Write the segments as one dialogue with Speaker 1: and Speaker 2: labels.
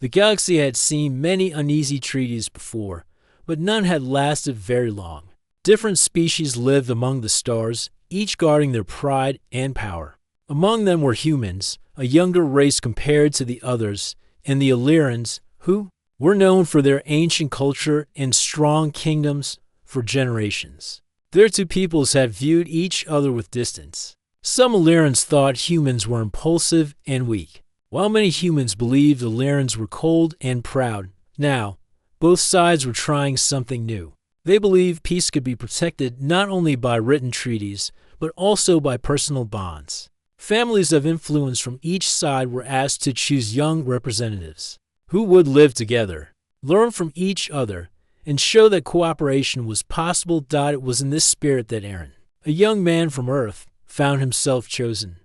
Speaker 1: The galaxy had seen many uneasy treaties before, but none had lasted very long. Different species lived among the stars, each guarding their pride and power. Among them were humans, a younger race compared to the others, and the Illyrans, who were known for their ancient culture and strong kingdoms for generations. Their two peoples had viewed each other with distance. Some Illyrans thought humans were impulsive and weak, while many humans believed Illyrans were cold and proud. Now, both sides were trying something new. They believed peace could be protected not only by written treaties, but also by personal bonds. Families of influence from each side were asked to choose young representatives who would live together, learn from each other, and show that cooperation was possible. It was in this spirit that Aaron, a young man from Earth, found himself chosen.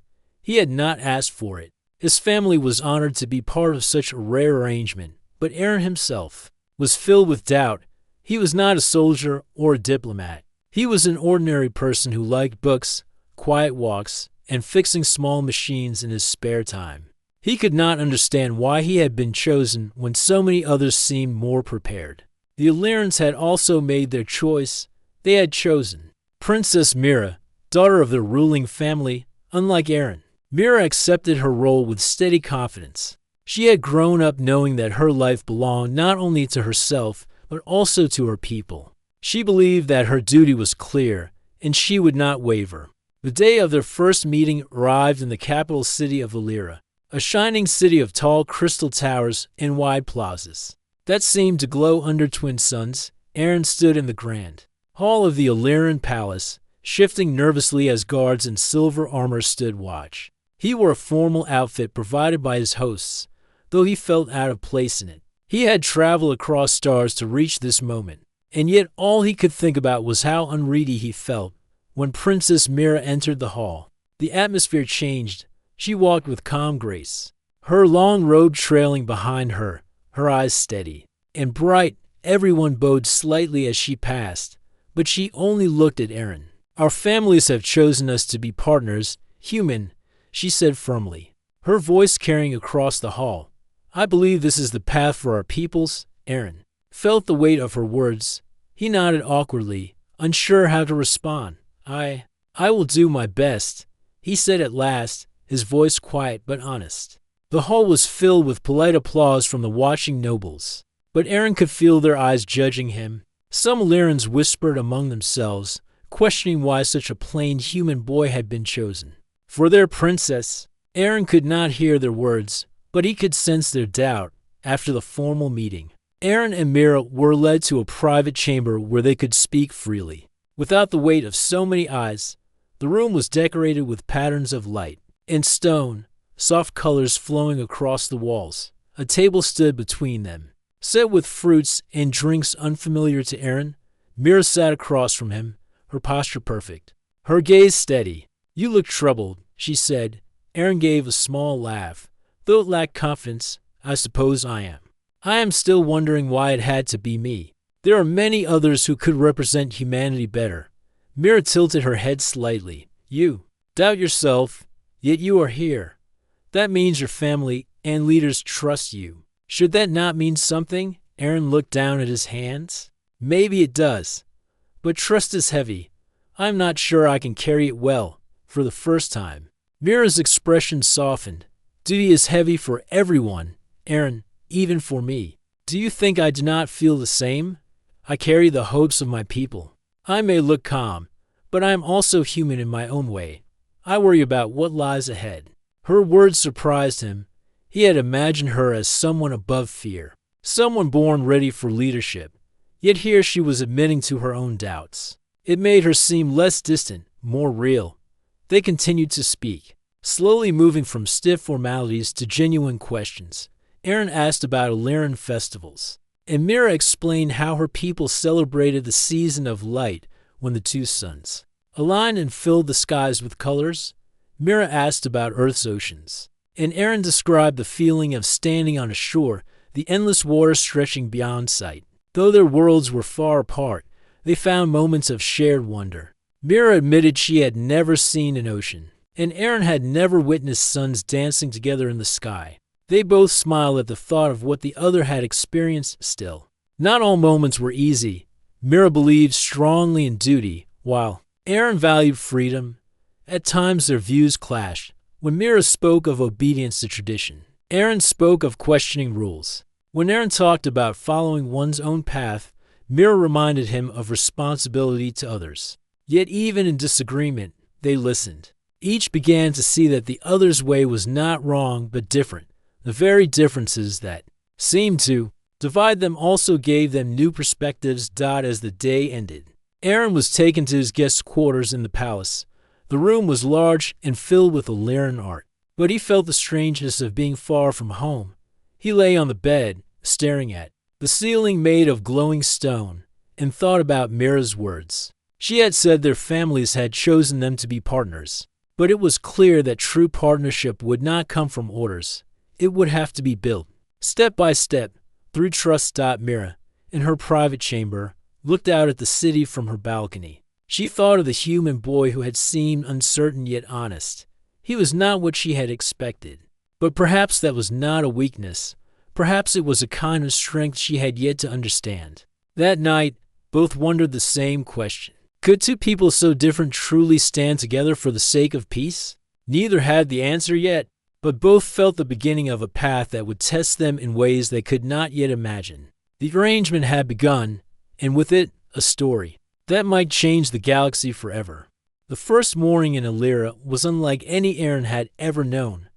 Speaker 1: He had not asked for it. His family was honored to be part of such a rare arrangement, but Aaron himself was filled with doubt. He was not a soldier or a diplomat. He was an ordinary person who liked books, quiet walks, and fixing small machines in his spare time. He could not understand why he had been chosen when so many others seemed more prepared. The Illyrans had also made their choice. They had chosen Princess Mira, daughter of the ruling family. Unlike Aaron, Mira accepted her role with steady confidence. She had grown up knowing that her life belonged not only to herself, but also to her people. She believed that her duty was clear, and she would not waver. The day of their first meeting arrived in the capital city of Illyria, a shining city of tall crystal towers and wide plazas that seemed to glow under twin suns. Aaron stood in the grand hall of the Illyrian palace, shifting nervously as guards in silver armor stood watch. He wore a formal outfit provided by his hosts, though he felt out of place in it. He had traveled across stars to reach this moment, and yet all he could think about was how unready he felt when Princess Mira entered the hall. The atmosphere changed. She walked with calm grace, her long robe trailing behind her, her eyes steady and bright. Everyone bowed slightly as she passed, but she only looked at Aaron. "Our families have chosen us to be partners, human," she said firmly, her voice carrying across the hall. "I believe this is the path for our peoples." Aaron felt the weight of her words. He nodded awkwardly, unsure how to respond. I will do my best," he said at last, his voice quiet but honest. The hall was filled with polite applause from the watching nobles, but Aaron could feel their eyes judging him. Some Illyrans whispered among themselves, questioning why such a plain human boy had been chosen for their princess. Aaron could not hear their words, but he could sense their doubt. After the formal meeting, Aaron and Mira were led to a private chamber where they could speak freely, without the weight of so many eyes. The room was decorated with patterns of light and stone, soft colors flowing across the walls. A table stood between them, set with fruits and drinks unfamiliar to Aaron. Mira sat across from him, her posture perfect, her gaze steady. "You look troubled," she said. Aaron gave a small laugh, though it lacked confidence. "I suppose I am. I am still wondering why it had to be me. There are many others who could represent humanity better." Mira tilted her head slightly. "You doubt yourself, yet you are here. That means your family and leaders trust you. Should that not mean something?" Aaron looked down at his hands. "Maybe it does, but trust is heavy. I'm not sure I can carry it well." For the first time, Mira's expression softened. "Duty is heavy for everyone, Aaron, even for me. Do you think I do not feel the same? I carry the hopes of my people. I may look calm, but I am also human in my own way. I worry about what lies ahead." Her words surprised him. He had imagined her as someone above fear, someone born ready for leadership. Yet here she was admitting to her own doubts. It made her seem less distant, more real. They continued to speak, slowly moving from stiff formalities to genuine questions. Aaron asked about Illyrian festivals, and Mira explained how her people celebrated the season of light when the two suns aligned and filled the skies with colors. Mira asked about Earth's oceans, and Aaron described the feeling of standing on a shore, the endless water stretching beyond sight. Though their worlds were far apart, they found moments of shared wonder. Mira admitted she had never seen an ocean, and Aaron had never witnessed suns dancing together in the sky. They both smiled at the thought of what the other had experienced still. Not all moments were easy. Mira believed strongly in duty, while Aaron valued freedom. At times their views clashed. When Mira spoke of obedience to tradition, Aaron spoke of questioning rules. When Aaron talked about following one's own path, Mira reminded him of responsibility to others. Yet even in disagreement, they listened. Each began to see that the other's way was not wrong but different. The very differences that seemed to divide them also gave them new perspectives. As the day ended, Aaron was taken to his guest quarters in the palace. The room was large and filled with Illyrian art, but he felt the strangeness of being far from home. He lay on the bed, staring at the ceiling made of glowing stone, and thought about Mira's words. She had said their families had chosen them to be partners, but it was clear that true partnership would not come from orders. It would have to be built, step by step, through trust. Mira, in her private chamber, looked out at the city from her balcony. She thought of the human boy who had seemed uncertain yet honest. He was not what she had expected. But perhaps that was not a weakness. Perhaps it was a kind of strength she had yet to understand. That night, both wondered the same question. Could two people so different truly stand together for the sake of peace? Neither had the answer yet, but both felt the beginning of a path that would test them in ways they could not yet imagine. The arrangement had begun, and with it, a story that might change the galaxy forever. The first morning in Illyria was unlike any Aaron had ever known.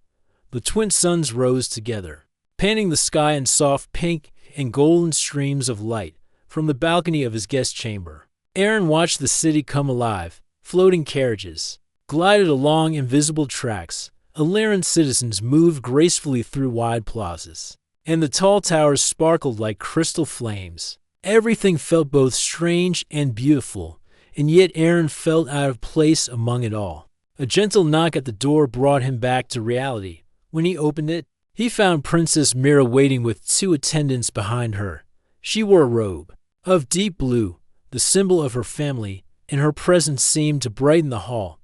Speaker 1: The twin suns rose together, painting the sky in soft pink and golden streams of light from the balcony of his guest chamber. Aaron watched the city come alive. Floating carriages glided along invisible tracks. Illyrian citizens moved gracefully through wide plazas, and the tall towers sparkled like crystal flames. Everything felt both strange and beautiful, and yet Aaron felt out of place among it all. A gentle knock at the door brought him back to reality. When he opened it, he found Princess Mira waiting with two attendants behind her. She wore a robe of deep blue, the symbol of her family, and her presence seemed to brighten the hall.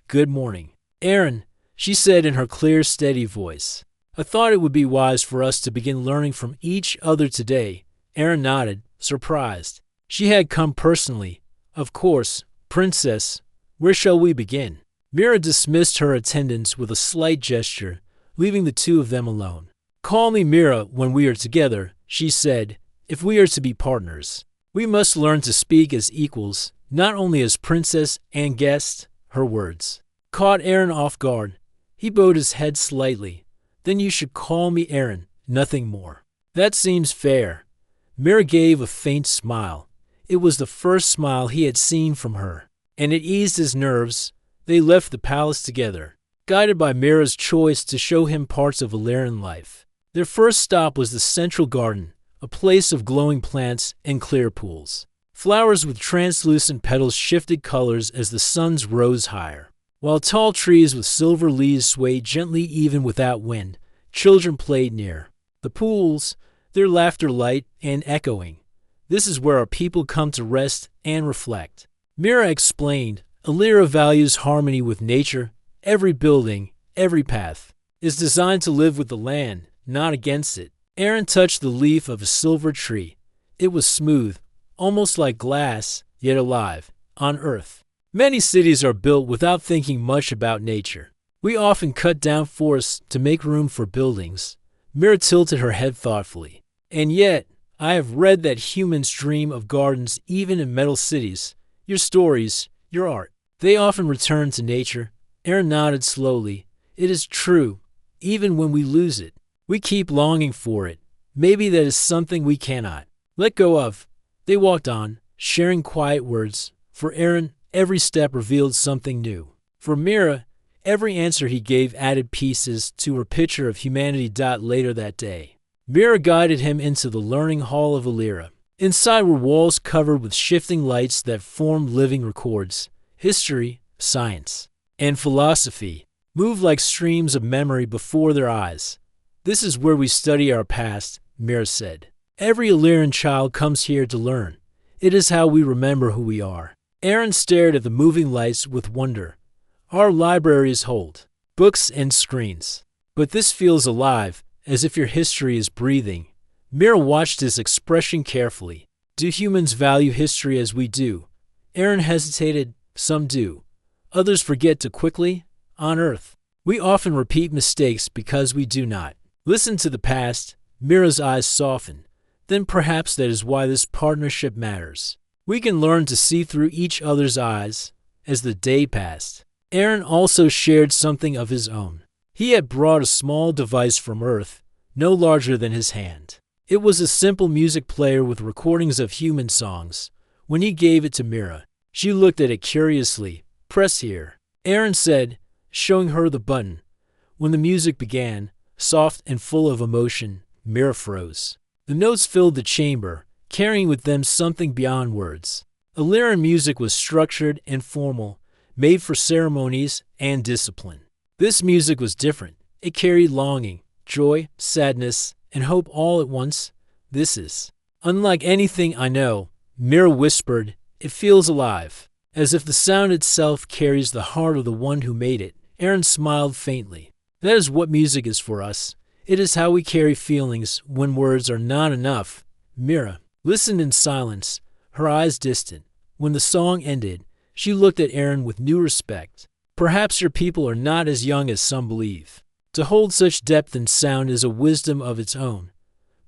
Speaker 1: "Good morning, Aaron," she said in her clear, steady voice. "I thought it would be wise for us to begin learning from each other today." Aaron nodded, surprised. She had come personally. "Of course, Princess. Where shall we begin?" Mira dismissed her attendants with a slight gesture, leaving the two of them alone. "Call me Mira when we are together," she said. "If we are to be partners, we must learn to speak as equals, not only as princess and guest." Her words caught Aaron off guard. He bowed his head slightly. "Then you should call me Aaron, nothing more." "That seems fair." Mira gave a faint smile. It was the first smile he had seen from her, and it eased his nerves. They left the palace together, guided by Mira's choice to show him parts of Illyrian life. Their first stop was the central garden, a place of glowing plants and clear pools. Flowers with translucent petals shifted colors as the suns rose higher, while tall trees with silver leaves swayed gently even without wind. Children played near the pools, their laughter light and echoing. "This is where our people come to rest and reflect." Mira explained, "Illyria values harmony with nature. Every building, every path, is designed to live with the land, not against it." Aaron touched the leaf of a silver tree. It was smooth, almost like glass, yet alive, on earth. Many cities are built without thinking much about nature. We often cut down forests to make room for buildings. Mira tilted her head thoughtfully. "And yet, I have read that humans dream of gardens even in metal cities. Your stories, your art, they often return to nature." Aaron nodded slowly. "It is true. Even when we lose it, we keep longing for it. Maybe that is something we cannot let go of." They walked on, sharing quiet words. For Aaron, every step revealed something new. For Mira, every answer he gave added pieces to her picture of humanity. Later that day, Mira guided him into the learning hall of Illyria. Inside were walls covered with shifting lights that formed living records. History, science, and philosophy moved like streams of memory before their eyes. "This is where we study our past," Mira said. "Every Illyrian child comes here to learn. It is how we remember who we are." Aaron stared at the moving lights with wonder. "Our libraries hold books and screens, but this feels alive, as if your history is breathing. Mira watched his expression carefully. Do humans value history as we do? Aaron hesitated. Some do. Others forget too quickly. On Earth, we often repeat mistakes because we do not listen to the past. Mira's eyes softened. Then perhaps that is why this partnership matters. We can learn to see through each other's eyes. As the day passed, Aaron also shared something of his own. He had brought a small device from Earth, no larger than his hand. It was a simple music player with recordings of human songs. When he gave it to Mira, she looked at it curiously. Press here, Aaron said, showing her the button. When the music began, soft and full of emotion, Mira froze. The notes filled the chamber, carrying with them something beyond words. Illyrian music was structured and formal, made for ceremonies and discipline. This music was different. It carried longing, joy, sadness, and hope all at once. This is unlike anything I know, Mira whispered. It feels alive, as if the sound itself carries the heart of the one who made it. Aaron smiled faintly. That is what music is for us. It is how we carry feelings when words are not enough. Mira listened in silence, her eyes distant. When the song ended, she looked at Aaron with new respect. Perhaps your people are not as young as some believe. To hold such depth in sound is a wisdom of its own.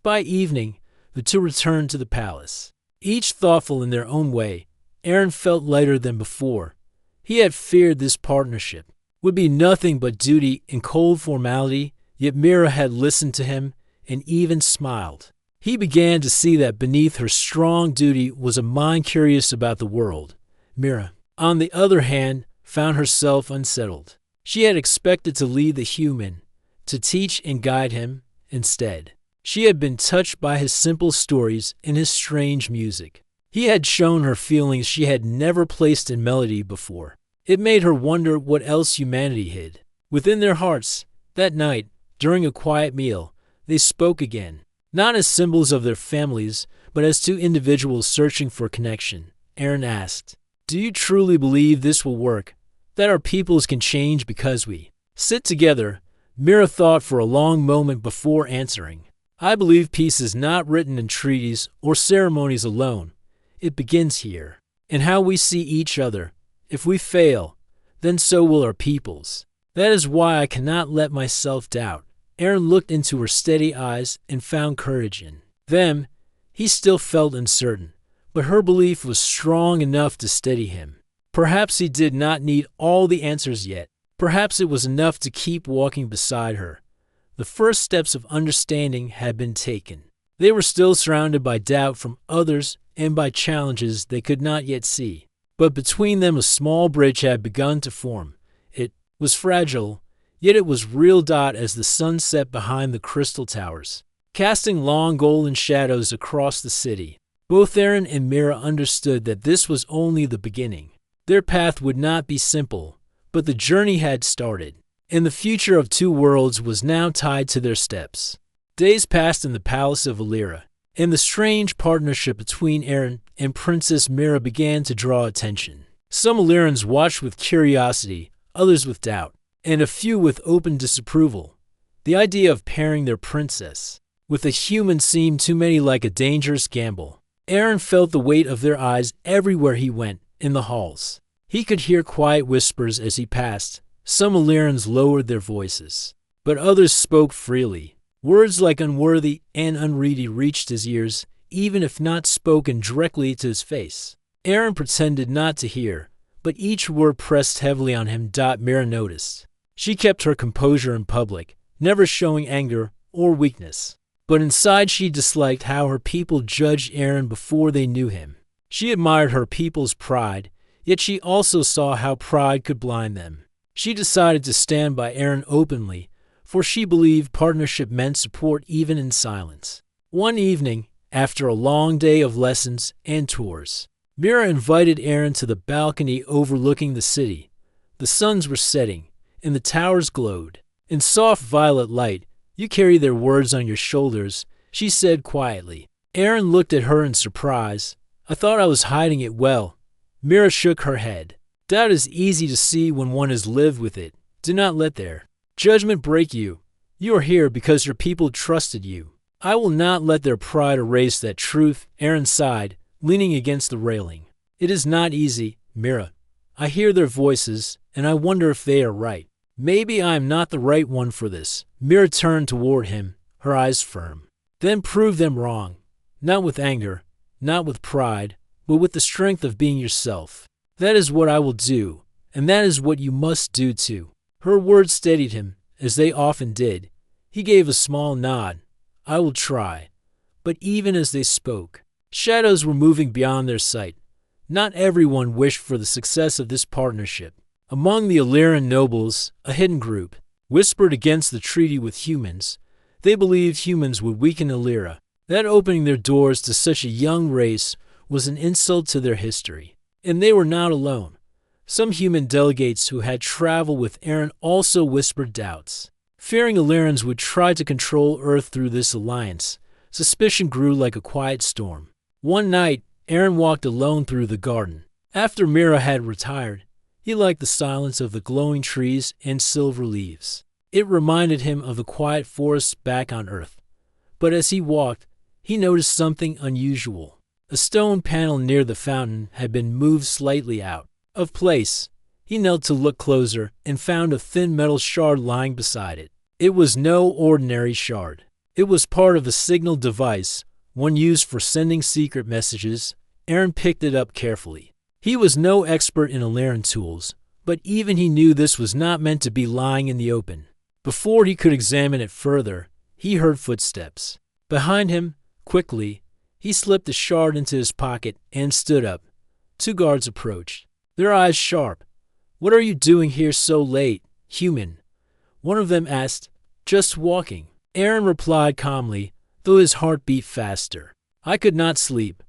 Speaker 1: By evening, the two returned to the palace. Each thoughtful in their own way, Aaron felt lighter than before. He had feared this partnership would be nothing but duty and cold formality, yet Mira had listened to him and even smiled. He began to see that beneath her strong duty was a mind curious about the world. Mira, on the other hand, found herself unsettled. She had expected to lead the human, to teach and guide him. Instead, she had been touched by his simple stories and his strange music. He had shown her feelings she had never placed in melody before. It made her wonder what else humanity hid within their hearts. That night, during a quiet meal, they spoke again, not as symbols of their families, but as two individuals searching for connection. Aaron asked, "Do you truly believe this will work? That our peoples can change because we sit together?" Mira thought for a long moment before answering. "I believe peace is not written in treaties or ceremonies alone. It begins here, in how we see each other. If we fail, then so will our peoples. That is why I cannot let myself doubt." Aaron looked into her steady eyes and found courage in them. He still felt uncertain, but her belief was strong enough to steady him. Perhaps he did not need all the answers yet. Perhaps it was enough to keep walking beside her. The first steps of understanding had been taken. They were still surrounded by doubt from others and by challenges they could not yet see. But between them a small bridge had begun to form. It was fragile, yet it was real. As the sun set behind the crystal towers, casting long golden shadows across the city, both Aaron and Mira understood that this was only the beginning. Their path would not be simple, but the journey had started, and the future of two worlds was now tied to their steps. Days passed in the palace of Illyria, and the strange partnership between Aaron and Princess Mira began to draw attention. Some Illyrians watched with curiosity, others with doubt, and a few with open disapproval. The idea of pairing their princess with a human seemed to many like a dangerous gamble. Aaron felt the weight of their eyes everywhere he went, in the halls. He could hear quiet whispers as he passed. Some Illyrians lowered their voices, but others spoke freely. Words like unworthy and unready reached his ears, even if not spoken directly to his face. Aaron pretended not to hear, but each word pressed heavily on him. Mira noticed. She kept her composure in public, never showing anger or weakness. But inside she disliked how her people judged Aaron before they knew him. She admired her people's pride, yet she also saw how pride could blind them. She decided to stand by Aaron openly, for she believed partnership meant support even in silence. One evening, after a long day of lessons and tours, Mira invited Aaron to the balcony overlooking the city. The suns were setting, and the towers glowed. In soft violet light, "You carry their words on your shoulders," she said quietly. Aaron looked at her in surprise. "I thought I was hiding it well." Mira shook her head. "Doubt is easy to see when one has lived with it. Do not let their judgment break you. You are here because your people trusted you. I will not let their pride erase that truth," Aaron sighed, leaning against the railing. "It is not easy, Mira. I hear their voices, and I wonder if they are right. Maybe I am not the right one for this." Mira turned toward him, her eyes firm. "Then prove them wrong. Not with anger, not with pride, but with the strength of being yourself. That is what I will do, and that is what you must do too." Her words steadied him, as they often did. He gave a small nod. "I will try." But even as they spoke, shadows were moving beyond their sight. Not everyone wished for the success of this partnership. Among the Illyrian nobles, a hidden group whispered against the treaty with humans. They believed humans would weaken Illyria. That opening their doors to such a young race was an insult to their history. And they were not alone. Some human delegates who had traveled with Aaron also whispered doubts. Fearing Illyrians would try to control Earth through this alliance, suspicion grew like a quiet storm. One night, Aaron walked alone through the garden. After Mira had retired, he liked the silence of the glowing trees and silver leaves. It reminded him of the quiet forest back on Earth. But as he walked, he noticed something unusual. A stone panel near the fountain had been moved slightly out of place. He knelt to look closer and found a thin metal shard lying beside it. It was no ordinary shard. It was part of a signal device, one used for sending secret messages. Aaron picked it up carefully. He was no expert in Illyrian tools, but even he knew this was not meant to be lying in the open. Before he could examine it further, he heard footsteps. Behind him, quickly, he slipped the shard into his pocket and stood up. Two guards approached, their eyes sharp. "What are you doing here so late, human?" one of them asked. "Just walking," Aaron replied calmly, though his heart beat faster. "I could not sleep."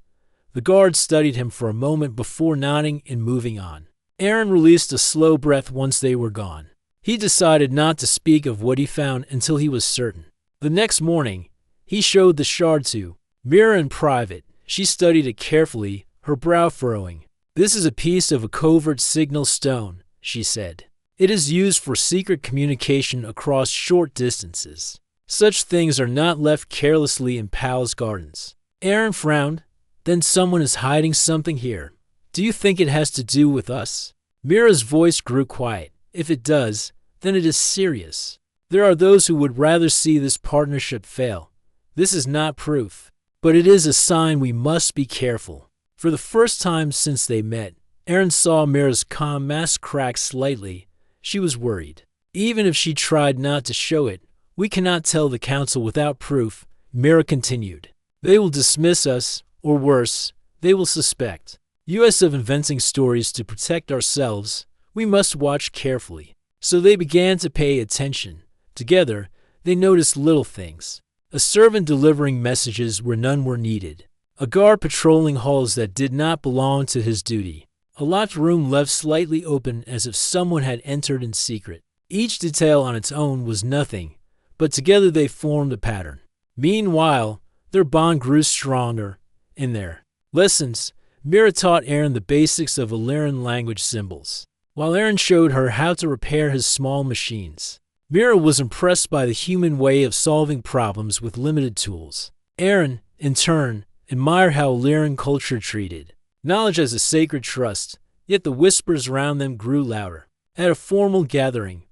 Speaker 1: The guard studied him for a moment before nodding and moving on. Aaron released a slow breath once they were gone. He decided not to speak of what he found until he was certain. The next morning, he showed the shard to Mira in private. She studied it carefully, her brow furrowing. "This is a piece of a covert signal stone," she said. "It is used for secret communication across short distances. Such things are not left carelessly in palace gardens." Aaron frowned. "Then someone is hiding something here. Do you think it has to do with us?" Mira's voice grew quiet. "If it does, then it is serious. There are those who would rather see this partnership fail. This is not proof, but it is a sign we must be careful." For the first time since they met, Aaron saw Mira's calm mask crack slightly. She was worried. Even if she tried not to show it, "We cannot tell the council without proof," Mira continued. "They will dismiss us, or worse, they will suspect us of inventing stories to protect ourselves. We must watch carefully." So they began to pay attention. Together, they noticed little things. A servant delivering messages where none were needed. A guard patrolling halls that did not belong to his duty. A locked room left slightly open as if someone had entered in secret. Each detail on its own was nothing, but together they formed a pattern. Meanwhile, their bond grew stronger. In their lessons, Mira taught Aaron the basics of Illyrian language symbols, while Aaron showed her how to repair his small machines. Mira was impressed by the human way of solving problems with limited tools. Aaron, in turn, admired how Illyrian culture treated knowledge as a sacred trust, yet the whispers around them grew louder. At a formal gathering,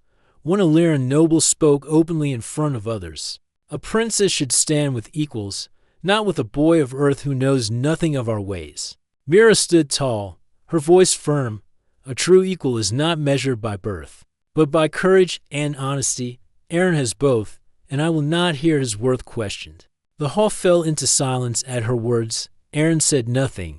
Speaker 1: one Illyrian noble spoke openly in front of others. "A princess should stand with equals, not with a boy of Earth who knows nothing of our ways." Mira stood tall, her voice firm. "A true equal is not measured by birth, but by courage and honesty. Aaron has both, and I will not hear his worth questioned." The hall fell into silence at her words. Aaron said nothing,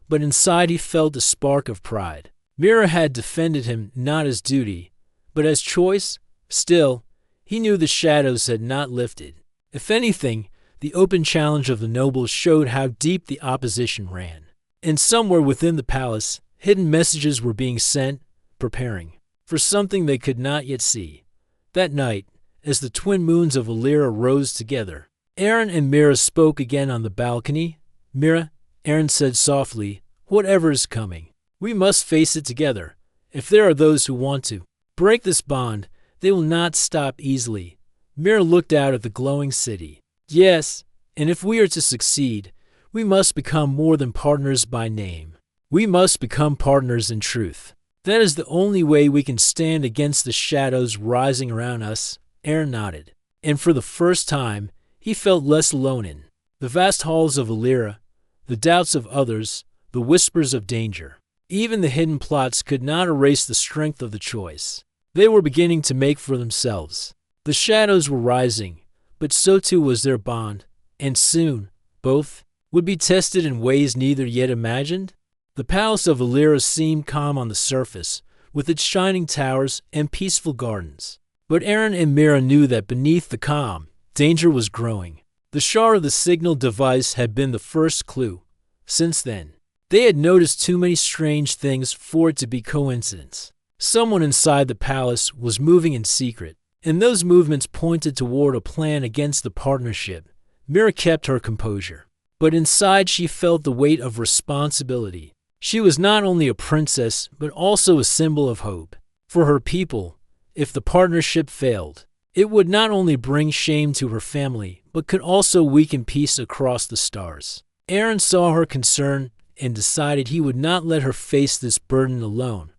Speaker 1: but inside he felt a spark of pride. Mira had defended him not as duty, but as choice. Still, he knew the shadows had not lifted. If anything, the open challenge of the nobles showed how deep the opposition ran. And somewhere within the palace, hidden messages were being sent, preparing for something they could not yet see. That night, as the twin moons of Illyria rose together, Aaron and Mira spoke again on the balcony. "Mira," Aaron said softly, "whatever is coming, we must face it together. If there are those who want to break this bond, they will not stop easily. Mira looked out at the glowing city. Yes, and if we are to succeed, we must become more than partners by name. We must become partners in truth. That is the only way we can stand against the shadows rising around us. Aaron nodded, and for the first time, he felt less alone in the vast halls of Illyria, the doubts of others, the whispers of danger. Even the hidden plots could not erase the strength of the choice. They were beginning to make for themselves. The shadows were rising, but so too was their bond, and soon, both would be tested in ways neither yet imagined. The palace of Illyria seemed calm on the surface, with its shining towers and peaceful gardens. But Aaron and Mira knew that beneath the calm, danger was growing. The shard of the signal device had been the first clue. Since then, they had noticed too many strange things for it to be coincidence. Someone inside the palace was moving in secret, and those movements pointed toward a plan against the partnership. Mira kept her composure, but inside she felt the weight of responsibility. She was not only a princess, but also a symbol of hope. For her people, if the partnership failed, it would not only bring shame to her family, but could also weaken peace across the stars. Aaron saw her concern and decided he would not let her face this burden alone.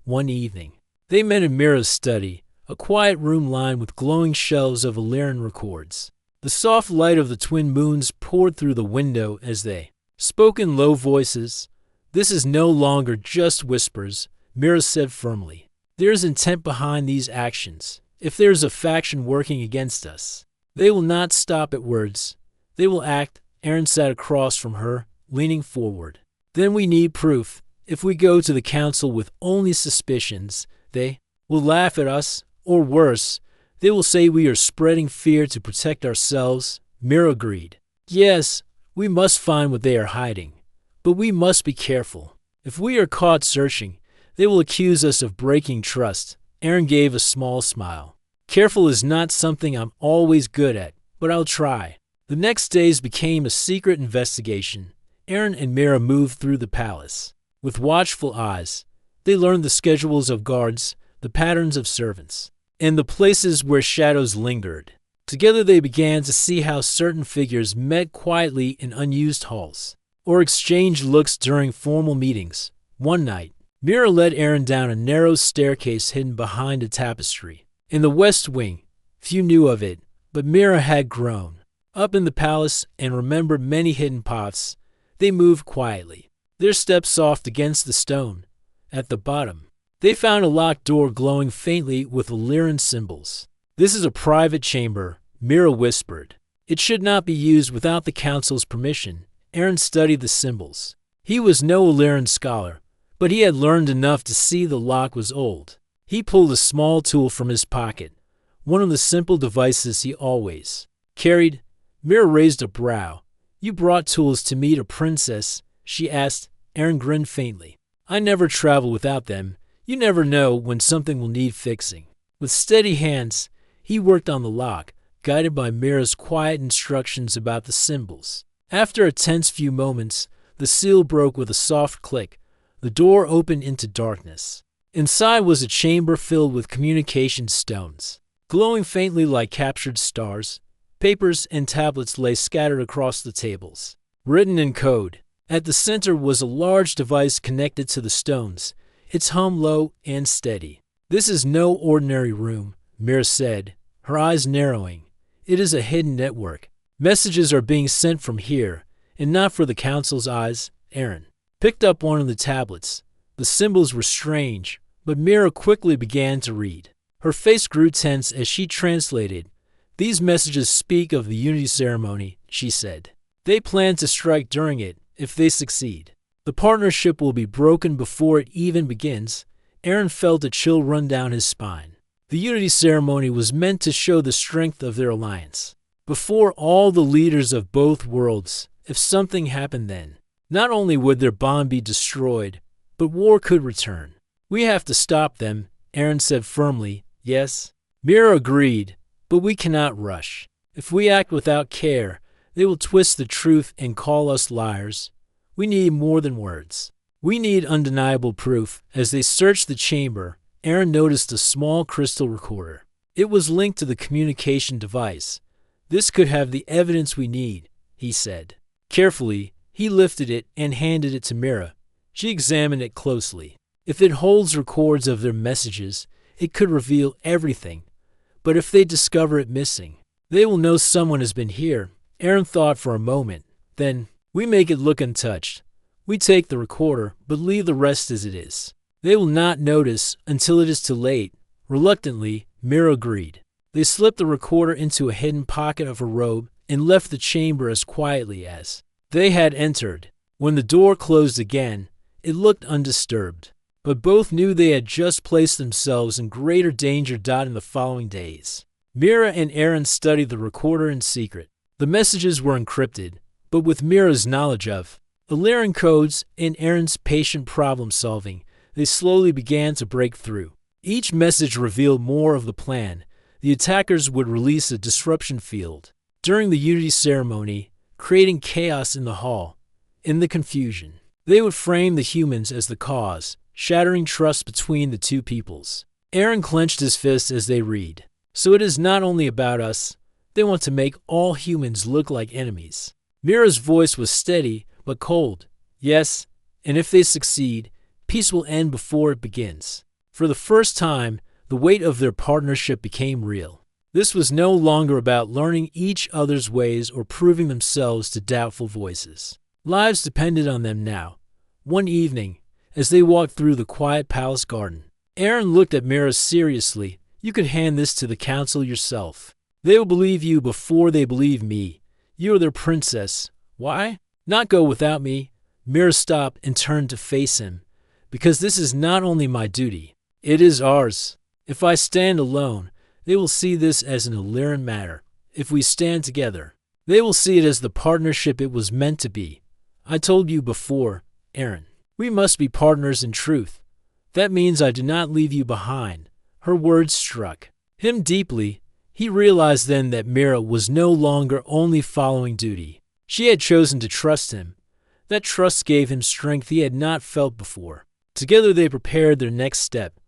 Speaker 1: One evening, they met in Mira's study, a quiet room lined with glowing shelves of Illyrian records. The soft light of the twin moons poured through the window as they spoke in low voices. This is no longer just whispers, Mira said firmly. There is intent behind these actions. If there is a faction working against us, they will not stop at words. They will act. Aaron sat across from her, leaning forward. Then we need proof. If we go to the council with only suspicions, they will laugh at us, or worse, they will say we are spreading fear to protect ourselves. Mira agreed. Yes, we must find what they are hiding, but we must be careful. If we are caught searching, they will accuse us of breaking trust. Aaron gave a small smile. Careful is not something I'm always good at, but I'll try. The next days became a secret investigation. Aaron and Mira moved through the palace. With watchful eyes, they learned the schedules of guards, the patterns of servants, and the places where shadows lingered. Together they began to see how certain figures met quietly in unused halls, or exchanged looks during formal meetings. One night, Mira led Aaron down a narrow staircase hidden behind a tapestry. In the west wing, few knew of it, but Mira had grown up in the palace and remembered many hidden paths. They moved quietly, their steps soft against the stone. At the bottom, they found a locked door glowing faintly with Illyrian symbols. This is a private chamber, Mira whispered. It should not be used without the council's permission. Aaron studied the symbols. He was no Illyrian scholar, but he had learned enough to see the lock was old. He pulled a small tool from his pocket, one of the simple devices he always carried. Mira raised a brow. You brought tools to meet a princess, she asked. Aaron grinned faintly. I never travel without them. You never know when something will need fixing. With steady hands, he worked on the lock, guided by Mira's quiet instructions about the symbols. After a tense few moments, the seal broke with a soft click. The door opened into darkness. Inside was a chamber filled with communication stones, glowing faintly like captured stars. Papers and tablets lay scattered across the tables, written in code. At the center was a large device connected to the stones, its hum low and steady. This is no ordinary room, Mira said, her eyes narrowing. It is a hidden network. Messages are being sent from here, and not for the council's eyes. Aaron picked up one of the tablets. The symbols were strange, but Mira quickly began to read. Her face grew tense as she translated. These messages speak of the unity ceremony, she said. They plan to strike during it. If they succeed, the partnership will be broken before it even begins. Aaron felt a chill run down his spine. The unity ceremony was meant to show the strength of their alliance. Before all the leaders of both worlds, if something happened then, not only would their bond be destroyed, but war could return. We have to stop them, Aaron said firmly. Yes, Mira agreed, but we cannot rush. If we act without care, they will twist the truth and call us liars. We need more than words. We need undeniable proof. As they searched the chamber, Aaron noticed a small crystal recorder. It was linked to the communication device. This could have the evidence we need, he said. Carefully, he lifted it and handed it to Mira. She examined it closely. If it holds records of their messages, it could reveal everything. But if they discover it missing, they will know someone has been here. Aaron thought for a moment. Then, we make it look untouched. We take the recorder, but leave the rest as it is. They will not notice until it is too late. Reluctantly, Mira agreed. They slipped the recorder into a hidden pocket of her robe and left the chamber as quietly as they had entered. When the door closed again, it looked undisturbed. But both knew they had just placed themselves in greater danger in the following days. Mira and Aaron studied the recorder in secret. The messages were encrypted, but with Mira's knowledge of Illyrian codes and Aaron's patient problem-solving, they slowly began to break through. Each message revealed more of the plan. The attackers would release a disruption field during the Unity ceremony, creating chaos in the hall. In the confusion, they would frame the humans as the cause, shattering trust between the two peoples. Aaron clenched his fists as they read. So it is not only about us. They want to make all humans look like enemies. Mira's voice was steady but cold. Yes, and if they succeed, peace will end before it begins. For the first time, the weight of their partnership became real. This was no longer about learning each other's ways or proving themselves to doubtful voices. Lives depended on them now. One evening, as they walked through the quiet palace garden, Aaron looked at Mira seriously. You could hand this to the council yourself. They will believe you before they believe me. You are their princess. Why? Not go without me. Mira stopped and turned to face him. Because this is not only my duty, it is ours. If I stand alone, they will see this as an Illyrian matter. If we stand together, they will see it as the partnership it was meant to be. I told you before, Aaron, we must be partners in truth. That means I do not leave you behind. Her words struck him deeply. He realized then that Mira was no longer only following duty. She had chosen to trust him. That trust gave him strength he had not felt before. Together they prepared their next step.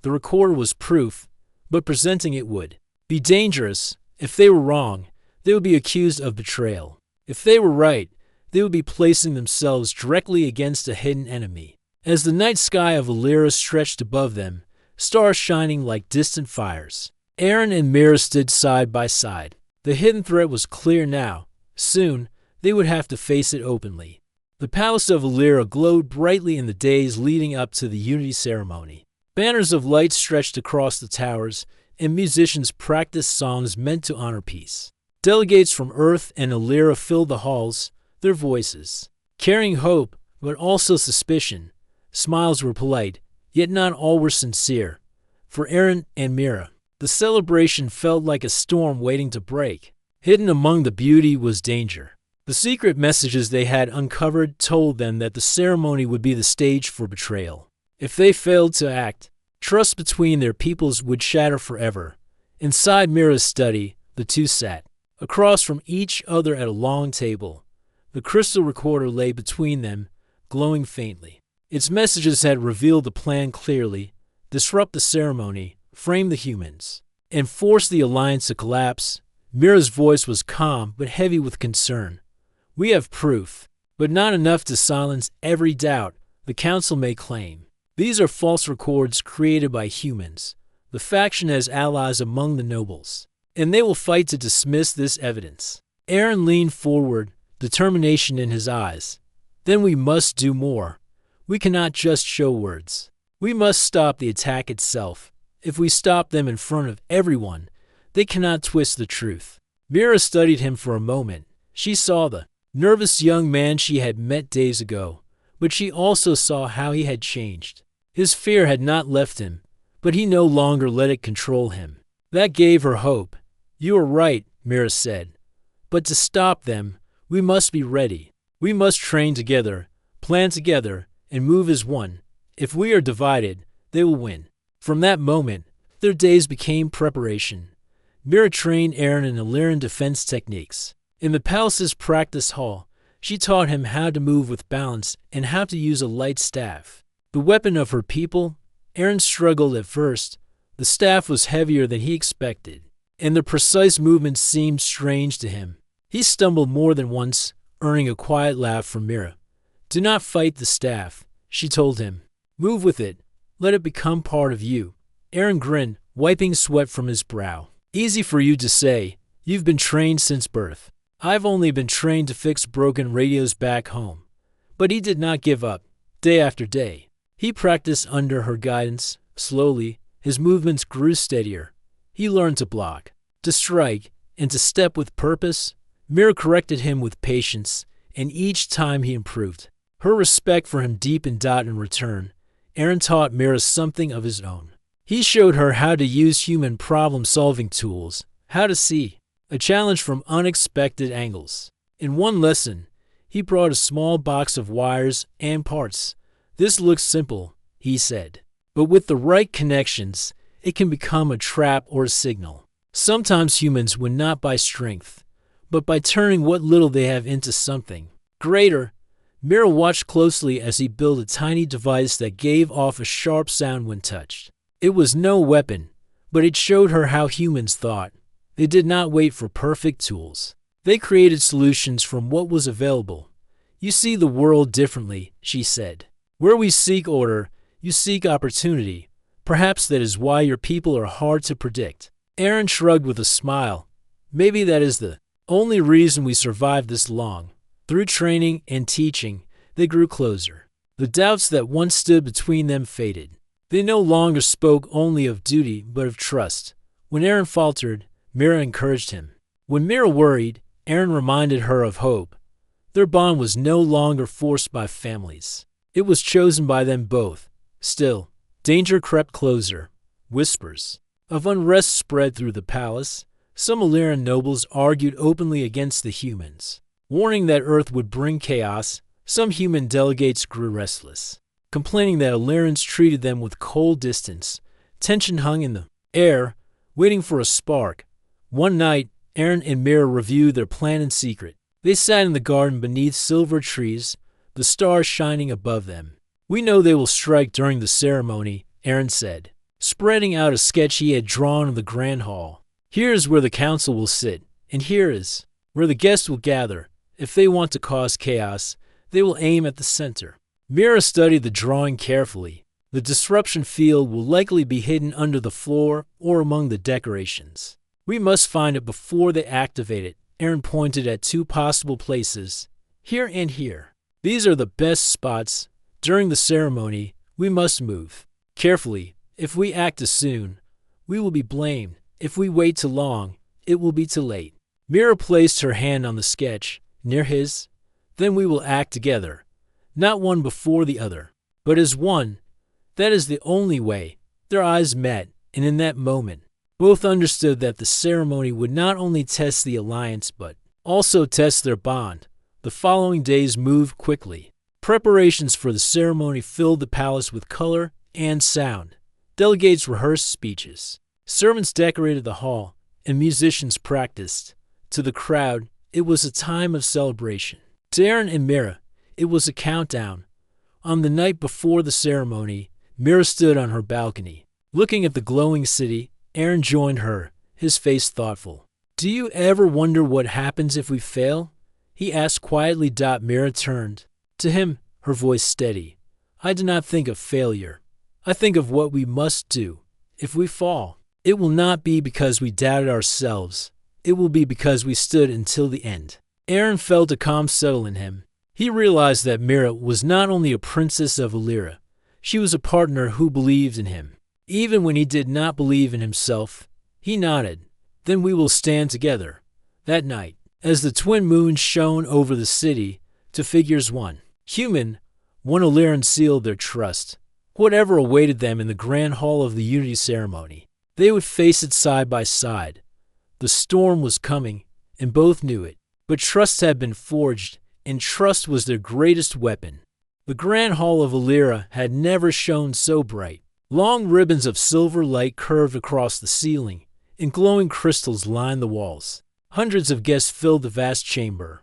Speaker 1: The recorder was proof, but presenting it would be dangerous. If they were wrong, they would be accused of betrayal. If they were right, they would be placing themselves directly against a hidden enemy. As the night sky of Illyria stretched above them, stars shining like distant fires, Aaron and Mira stood side by side. The hidden threat was clear now. Soon, they would have to face it openly. The palace of Illyria glowed brightly in the days leading up to the Unity ceremony. Banners of light stretched across the towers, and musicians practiced songs meant to honor peace. Delegates from Earth and Illyria filled the halls, their voices carrying hope, but also suspicion. Smiles were polite, yet not all were sincere. For Aaron and Mira, the celebration felt like a storm waiting to break. Hidden among the beauty was danger. The secret messages they had uncovered told them that the ceremony would be the stage for betrayal. If they failed to act, trust between their peoples would shatter forever. Inside Mira's study, the two sat across from each other at a long table. The crystal recorder lay between them, glowing faintly. Its messages had revealed the plan clearly: disrupt the ceremony, frame the humans, and force the alliance to collapse. Mira's voice was calm but heavy with concern. We have proof, but not enough to silence every doubt the council may claim. These are false records created by humans. The faction has allies among the nobles, and they will fight to dismiss this evidence. Aaron leaned forward, determination in his eyes. Then we must do more. We cannot just show words. We must stop the attack itself. If we stop them in front of everyone, they cannot twist the truth. Mira studied him for a moment. She saw the nervous young man she had met days ago, but she also saw how he had changed. His fear had not left him, but he no longer let it control him. That gave her hope. You are right, Mira said. But to stop them, we must be ready. We must train together, plan together, and move as one. If we are divided, they will win. From that moment, their days became preparation. Mira trained Aaron in Illyrian defense techniques. In the palace's practice hall, she taught him how to move with balance and how to use a light staff. The weapon of her people, Aaron struggled at first, The staff was heavier than he expected, and the precise movement seemed strange to him. He stumbled more than once, earning a quiet laugh from Mira. "Do not fight the staff," she told him. "Move with it. Let it become part of you." Aaron grinned, wiping sweat from his brow. "Easy for you to say. You've been trained since birth. I've only been trained to fix broken radios back home." But he did not give up. Day after day, he practiced under her guidance. Slowly, his movements grew steadier. He learned to block, to strike, and to step with purpose. Mira corrected him with patience, and each time he improved. Her respect for him deepened. In return, Aaron taught Mira something of his own. He showed her how to use human problem-solving tools, how to see a challenge from unexpected angles. In one lesson, he brought a small box of wires and parts. "This looks simple," he said, "but with the right connections, it can become a trap or a signal." Sometimes humans win not by strength, but by turning what little they have into something greater. Mira watched closely as he built a tiny device that gave off a sharp sound when touched. It was no weapon, but it showed her how humans thought. They did not wait for perfect tools. They created solutions from what was available. "You see the world differently," she said. "Where we seek order, you seek opportunity. Perhaps that is why your people are hard to predict." Aaron shrugged with a smile. "Maybe that is the only reason we survived this long." Through training and teaching, they grew closer. The doubts that once stood between them faded. They no longer spoke only of duty but of trust. When Aaron faltered, Mira encouraged him. When Mira worried, Aaron reminded her of hope. Their bond was no longer forced by families. It was chosen by them both. Still, danger crept closer. Whispers of unrest spread through the palace. Some Illyrian nobles argued openly against the humans, warning that Earth would bring chaos. Some human delegates grew restless, complaining that Illyrians treated them with cold distance. Tension hung in the air, waiting for a spark. One night, Aaron and Mira reviewed their plan in secret. They sat in the garden beneath silver trees, the stars shining above them. "We know they will strike during the ceremony," Aaron said, spreading out a sketch he had drawn of the grand hall. "Here is where the council will sit, and here is where the guests will gather. If they want to cause chaos, they will aim at the center." Mira studied the drawing carefully. The disruption field will likely be hidden under the floor or among the decorations. "We must find it before they activate it." Aaron pointed at two possible places, here and here. "These are the best spots. During the ceremony, we must move carefully. If we act too soon, we will be blamed. If we wait too long, it will be too late." Mira placed her hand on the sketch, near his. "Then we will act together, not one before the other, but as one. That is the only way." Their eyes met, and in that moment, both understood that the ceremony would not only test the alliance but also test their bond. The following days moved quickly. Preparations for the ceremony filled the palace with color and sound. Delegates rehearsed speeches. Servants decorated the hall, and musicians practiced. To the crowd, it was a time of celebration. To Aaron and Mira, it was a countdown. On the night before the ceremony, Mira stood on her balcony. Looking at the glowing city, Aaron joined her, his face thoughtful. "Do you ever wonder what happens if we fail?" he asked quietly. Mira turned to him, her voice steady. "I do not think of failure. I think of what we must do. If we fall, it will not be because we doubted ourselves. It will be because we stood until the end." Aaron felt a calm settle in him. He realized that Mira was not only a princess of Illyria, she was a partner who believed in him. Even when he did not believe in himself, he nodded. "Then we will stand together." That night, as the twin moons shone over the city, two figures, one human, one Illyrian, sealed their trust. Whatever awaited them in the grand hall of the unity ceremony, they would face it side by side. The storm was coming, and both knew it. But trust had been forged, and trust was their greatest weapon. The grand hall of Illyria had never shone so bright. Long ribbons of silver light curved across the ceiling, and glowing crystals lined the walls. Hundreds of guests filled the vast chamber.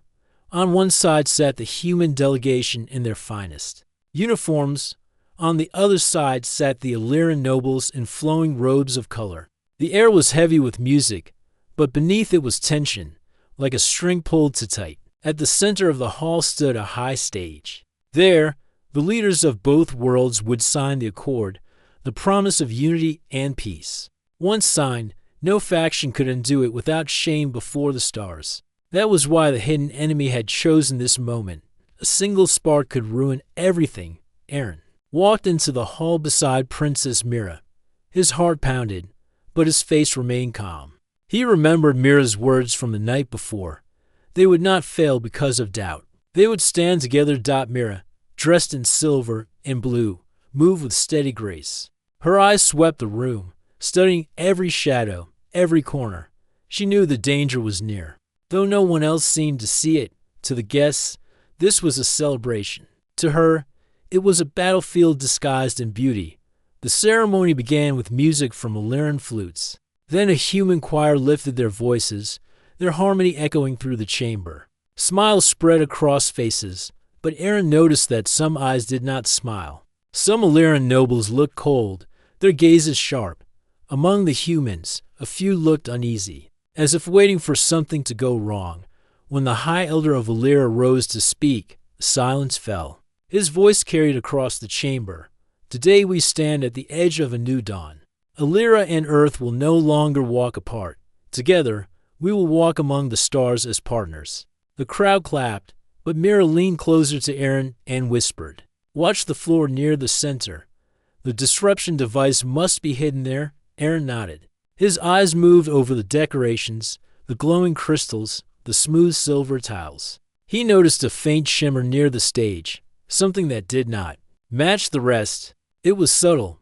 Speaker 1: On one side sat the human delegation in their finest uniforms, On the other side sat the Illyrian nobles in flowing robes of color. The air was heavy with music, but beneath it was tension, like a string pulled too tight. At the center of the hall stood a high stage. There, the leaders of both worlds would sign the accord, the promise of unity and peace. Once signed, no faction could undo it without shame before the stars. That was why the hidden enemy had chosen this moment. A single spark could ruin everything. Aaron walked into the hall beside Princess Mira. His heart pounded, but his face remained calm. He remembered Mira's words from the night before. They would not fail because of doubt. They would stand together. Mira, dressed in silver and blue, moved with steady grace. Her eyes swept the room, studying every shadow, every corner. She knew the danger was near. Though no one else seemed to see it, to the guests, this was a celebration. To her, it was a battlefield disguised in beauty. The ceremony began with music from Illyrian flutes. Then a human choir lifted their voices, their harmony echoing through the chamber. Smiles spread across faces, but Aaron noticed that some eyes did not smile. Some Illyrian nobles looked cold, their gazes sharp. Among the humans, a few looked uneasy, as if waiting for something to go wrong. When the High Elder of Illyria rose to speak, silence fell. His voice carried across the chamber. Today we stand at the edge of a new dawn. Illyria and Earth will no longer walk apart. Together, we will walk among the stars as partners. The crowd clapped, but Mira leaned closer to Aaron and whispered, "Watch the floor near the center. The disruption device must be hidden there." Aaron nodded. His eyes moved over the decorations, the glowing crystals, the smooth silver tiles. He noticed a faint shimmer near the stage, something that did not match the rest. It was subtle,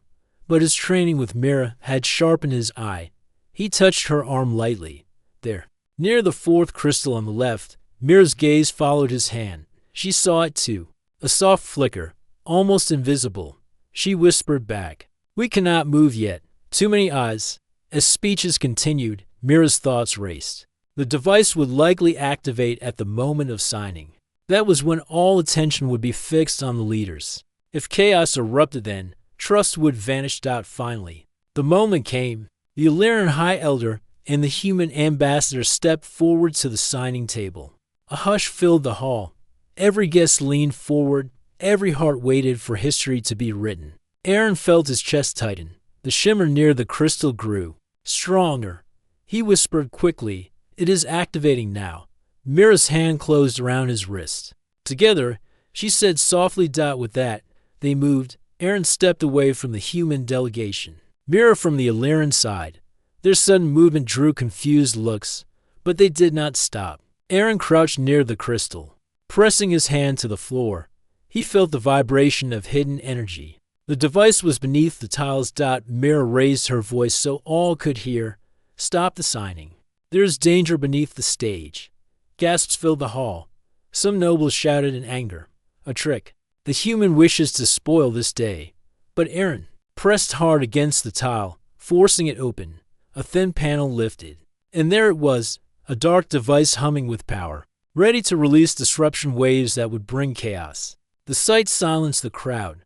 Speaker 1: but his training with Mira had sharpened his eye. He touched her arm lightly. There, near the fourth crystal on the left, Mira's gaze followed his hand. She saw it too, a soft flicker, almost invisible. She whispered back, "We cannot move yet. Too many eyes." As speeches continued, Mira's thoughts raced. The device would likely activate at the moment of signing. That was when all attention would be fixed on the leaders. If chaos erupted then, trust would vanish. Finally, the moment came. The Illyrian High Elder and the human ambassador stepped forward to the signing table. A hush filled the hall. Every guest leaned forward. Every heart waited for history to be written. Aaron felt his chest tighten. The shimmer near the crystal grew stronger. He whispered quickly, "It is activating now." Mira's hand closed around his wrist. Together, she said softly. With that, they moved. Aaron stepped away from the human delegation. Mira from the Illyrian side. Their sudden movement drew confused looks, but they did not stop. Aaron crouched near the crystal, pressing his hand to the floor. He felt the vibration of hidden energy. The device was beneath the tiles. Mira raised her voice so all could hear. "Stop the signing. There is danger beneath the stage." Gasps filled the hall. Some nobles shouted in anger. A trick. The human wishes to spoil this day. But Aaron pressed hard against the tile, forcing it open. A thin panel lifted. And there it was, a dark device humming with power, ready to release disruption waves that would bring chaos. The sight silenced the crowd.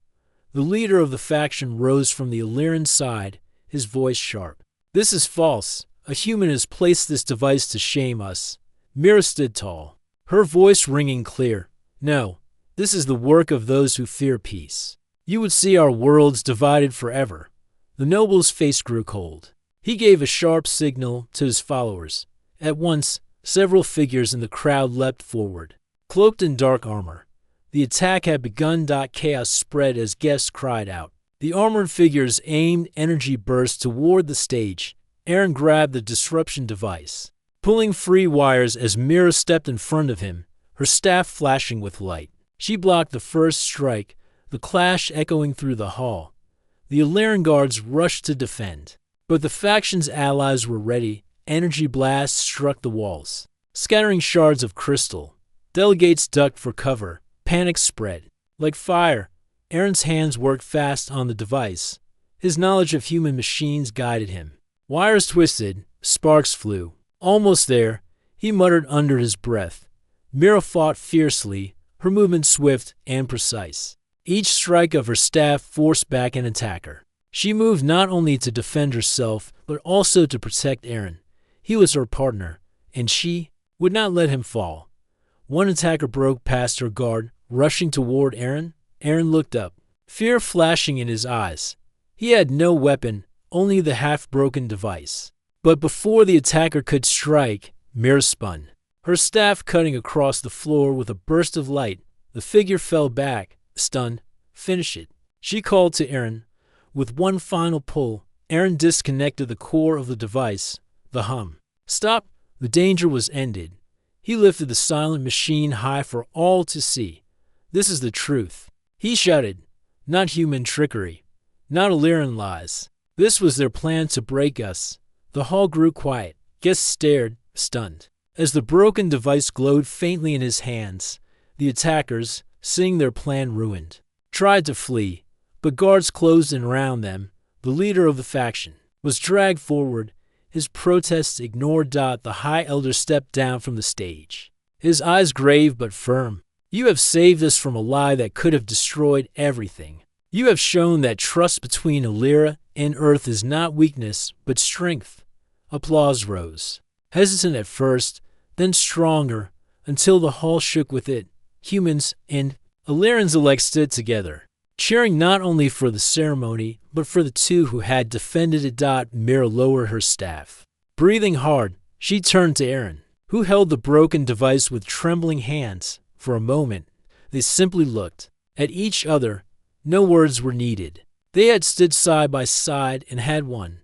Speaker 1: The leader of the faction rose from the Illyrian side, his voice sharp. "This is false. A human has placed this device to shame us." Mira stood tall, her voice ringing clear. "No, this is the work of those who fear peace. You would see our worlds divided forever." The noble's face grew cold. He gave a sharp signal to his followers. At once, several figures in the crowd leapt forward, cloaked in dark armor. The attack had begun. Chaos spread as guests cried out. The armored figures aimed energy bursts toward the stage. Aaron grabbed the disruption device, pulling free wires as Mira stepped in front of him, her staff flashing with light. She blocked the first strike, the clash echoing through the hall. The Illyrian guards rushed to defend, but the faction's allies were ready. Energy blasts struck the walls, scattering shards of crystal. Delegates ducked for cover. Panic spread. Like fire, Aaron's hands worked fast on the device. His knowledge of human machines guided him. Wires twisted, sparks flew. Almost there, he muttered under his breath. Mira fought fiercely, her movement swift and precise. Each strike of her staff forced back an attacker. She moved not only to defend herself, but also to protect Aaron. He was her partner, and she would not let him fall. One attacker broke past her guard, rushing toward Aaron. Aaron looked up, fear flashing in his eyes. He had no weapon, only the half-broken device. But before the attacker could strike, Mira spun, her staff cutting across the floor with a burst of light. The figure fell back, stunned. Finish it, she called to Aaron. With one final pull, Aaron disconnected the core of the device. The hum. Stop! The danger was ended. He lifted the silent machine high for all to see. This is the truth, he shouted. Not human trickery. Not Illyrian lies. This was their plan to break us. The hall grew quiet. Guests stared, stunned. As the broken device glowed faintly in his hands, the attackers, seeing their plan ruined, tried to flee, but guards closed in around them. The leader of the faction was dragged forward. His protests ignored. The High Elder stepped down from the stage, his eyes grave but firm. You have saved us from a lie that could have destroyed everything. You have shown that trust between Illyria and Earth is not weakness, but strength. Applause rose, hesitant at first, then stronger, until the hall shook with it. Humans and Illyrians alike stood together, cheering not only for the ceremony, but for the two who had defended it. Mira lowered her staff. Breathing hard, she turned to Aaron, who held the broken device with trembling hands. For a moment, they simply looked at each other. No words were needed. They had stood side by side and had won.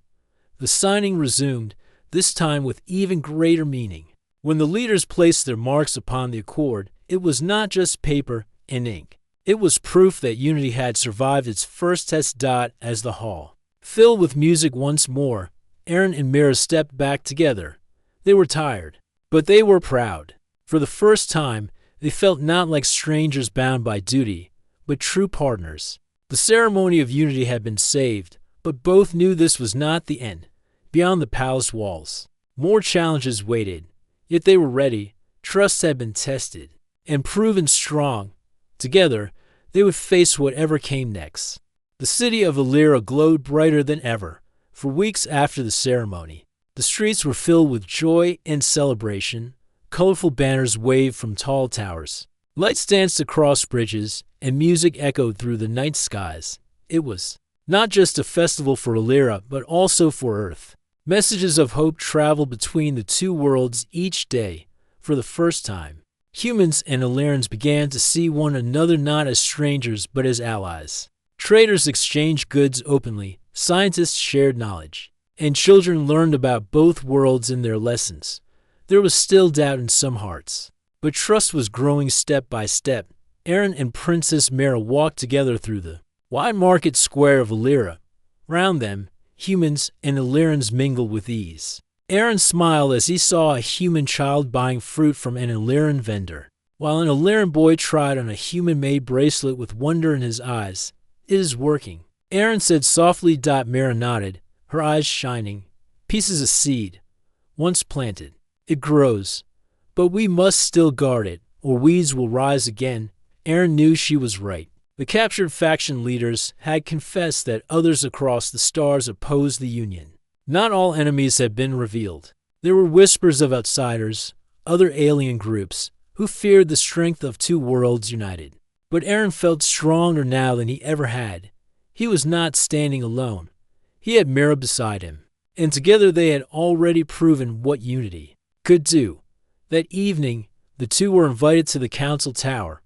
Speaker 1: The signing resumed, this time with even greater meaning. When the leaders placed their marks upon the accord, it was not just paper and ink. It was proof that unity had survived its first test. As the hall filled with music once more, Aaron and Mira stepped back together. They were tired, but they were proud. For the first time, they felt not like strangers bound by duty, but true partners. The ceremony of unity had been saved, but both knew this was not the end. Beyond the palace walls, more challenges waited. Yet they were ready. Trust had been tested and proven strong. Together, they would face whatever came next. The city of Illyria glowed brighter than ever. For weeks after the ceremony, the streets were filled with joy and celebration. Colorful banners waved from tall towers. Lights danced across bridges, and music echoed through the night skies. It was not just a festival for Illyria, but also for Earth. Messages of hope traveled between the two worlds each day. For the first time, humans and Illyrians began to see one another not as strangers, but as allies. Traders exchanged goods openly, scientists shared knowledge, and children learned about both worlds in their lessons. There was still doubt in some hearts, but trust was growing step by step. Aaron and Princess Mira walked together through the wide market square of Illyria. Round them, humans and Illyrians mingled with ease. Aaron smiled as he saw a human child buying fruit from an Illyrian vendor, while an Illyrian boy tried on a human-made bracelet with wonder in his eyes. It is working, Aaron said softly. Mira nodded, her eyes shining. Peace is a seed. Once planted, it grows. But we must still guard it, or weeds will rise again. Aaron knew she was right. The captured faction leaders had confessed that others across the stars opposed the Union. Not all enemies had been revealed. There were whispers of outsiders, other alien groups, who feared the strength of two worlds united. But Aaron felt stronger now than he ever had. He was not standing alone. He had Mira beside him, and together they had already proven what unity could do. That evening, the two were invited to the council tower.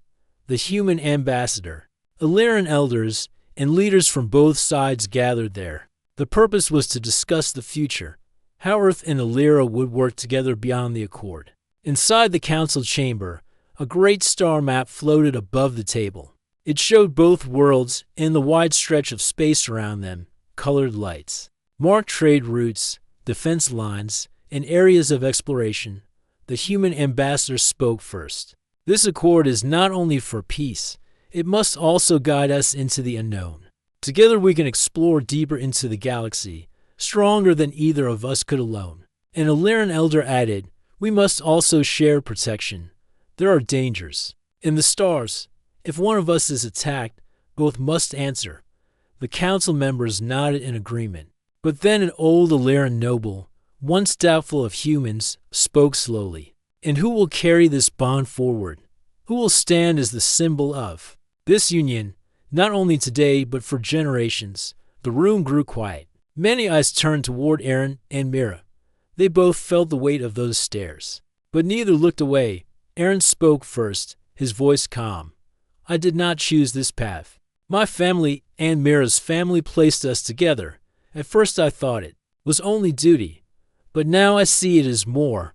Speaker 1: The human ambassador, Illyrian elders, and leaders from both sides gathered there. The purpose was to discuss the future, how Earth and Illyria would work together beyond the Accord. Inside the council chamber, a great star map floated above the table. It showed both worlds and the wide stretch of space around them. Colored lights marked trade routes, defense lines, and areas of exploration. The human ambassador spoke first. This accord is not only for peace, it must also guide us into the unknown. Together we can explore deeper into the galaxy, stronger than either of us could alone. An Illyrian elder added, we must also share protection. There are dangers in the stars. If one of us is attacked, Both must answer. The council members nodded in agreement. But then an old Illyrian noble, once doubtful of humans, spoke slowly. And who will carry this bond forward? Who will stand as the symbol of this union, not only today but for generations? The room grew quiet. Many eyes turned toward Aaron and Mira. They both felt the weight of those stares. But neither looked away. Aaron spoke first, his voice calm. I did not choose this path. My family and Mira's family placed us together. At first I thought it was only duty, but now I see it as more.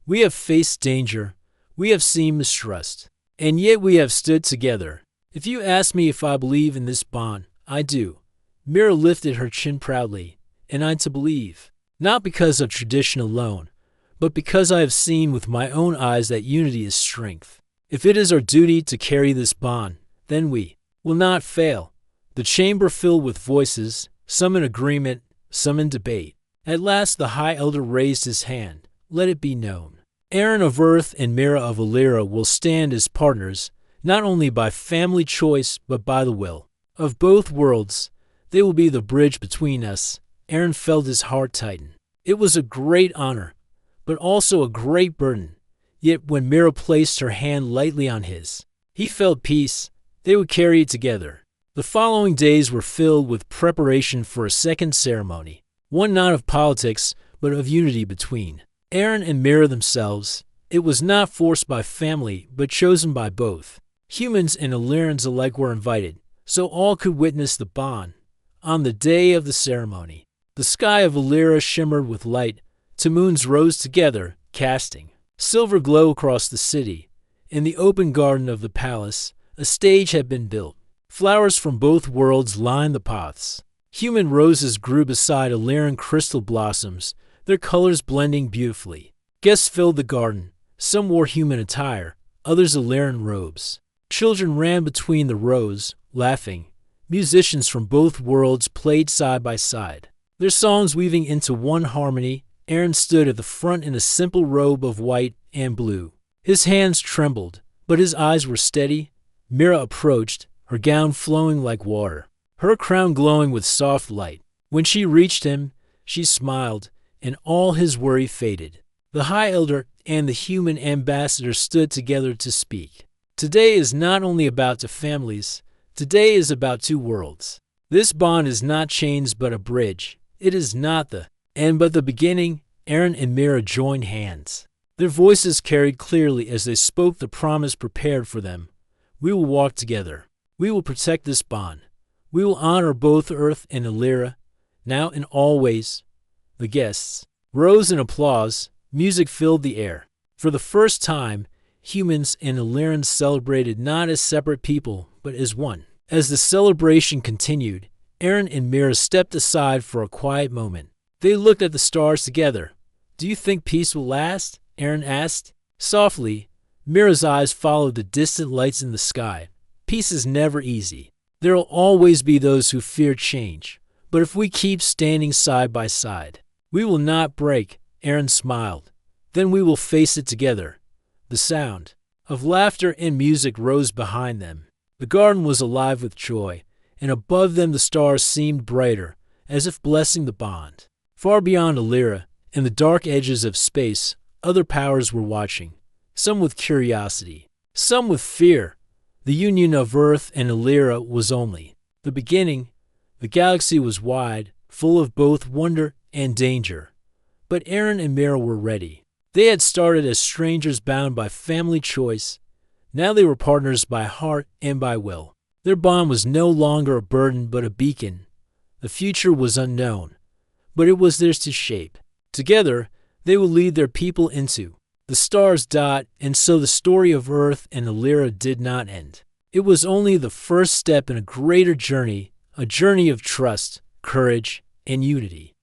Speaker 1: We have faced danger, we have seen mistrust, and yet we have stood together. If you ask me if I believe in this bond, I do. Mira lifted her chin proudly, and I to believe, not because of tradition alone, but because I have seen with my own eyes that unity is strength. If it is our duty to carry this bond, then we will not fail. The chamber filled with voices, some in agreement, some in debate. At last the High Elder raised his hand. Let it be known. Aaron of Earth and Mira of Illyria will stand as partners, not only by family choice, but by the will of both worlds. They will be the bridge between us. Aaron felt his heart tighten. It was a great honor, but also a great burden. Yet when Mira placed her hand lightly on his, he felt peace. They would carry it together. The following days were filled with preparation for a second ceremony, one not of politics, but of unity between Aaron and Mira themselves. It was not forced by family, but chosen by both. Humans and Illyrians alike were invited, so all could witness the bond. On the day of the ceremony, the sky of Illyria shimmered with light. Two moons rose together, casting silver glow across the city. In the open garden of the palace, a stage had been built. Flowers from both worlds lined the paths. Human roses grew beside Illyrian crystal blossoms, their colors blending beautifully. Guests filled the garden. Some wore human attire, others Illyrian robes. Children ran between the rows, laughing. Musicians from both worlds played side by side, their songs weaving into one harmony. Aaron stood at the front in a simple robe of white and blue. His hands trembled, but his eyes were steady. Mira approached, her gown flowing like water, her crown glowing with soft light. When she reached him, she smiled, and all his worry faded. The High Elder and the human ambassador stood together to speak. Today is not only about the families. Today is about two worlds. This bond is not chains but a bridge. It is not the end but the beginning. Aaron and Mira joined hands. Their voices carried clearly as they spoke the promise prepared for them. We will walk together. We will protect this bond. We will honor both Earth and Illyria, now and always. The guests rose in applause. Music filled the air. For the first time, humans and Illyrians celebrated not as separate people, but as one. As the celebration continued, Aaron and Mira stepped aside for a quiet moment. They looked at the stars together. Do you think peace will last? Aaron asked. Softly, Mira's eyes followed the distant lights in the sky. Peace is never easy. There will always be those who fear change. But if we keep standing side by side, we will not break. Aaron smiled. Then we will face it together. The sound of laughter and music rose behind them. The garden was alive with joy, and above them the stars seemed brighter, as if blessing the bond. Far beyond Illyria, in the dark edges of space, other powers were watching, some with curiosity, some with fear. The union of Earth and Illyria was only the beginning. The galaxy was wide, full of both wonder and danger. But Aaron and Mira were ready. They had started as strangers bound by family choice. Now they were partners by heart and by will. Their bond was no longer a burden but a beacon. The future was unknown, but it was theirs to shape. Together, they would lead their people into the stars. And so the story of Earth and Illyria did not end. It was only the first step in a greater journey, a journey of trust, courage, and unity.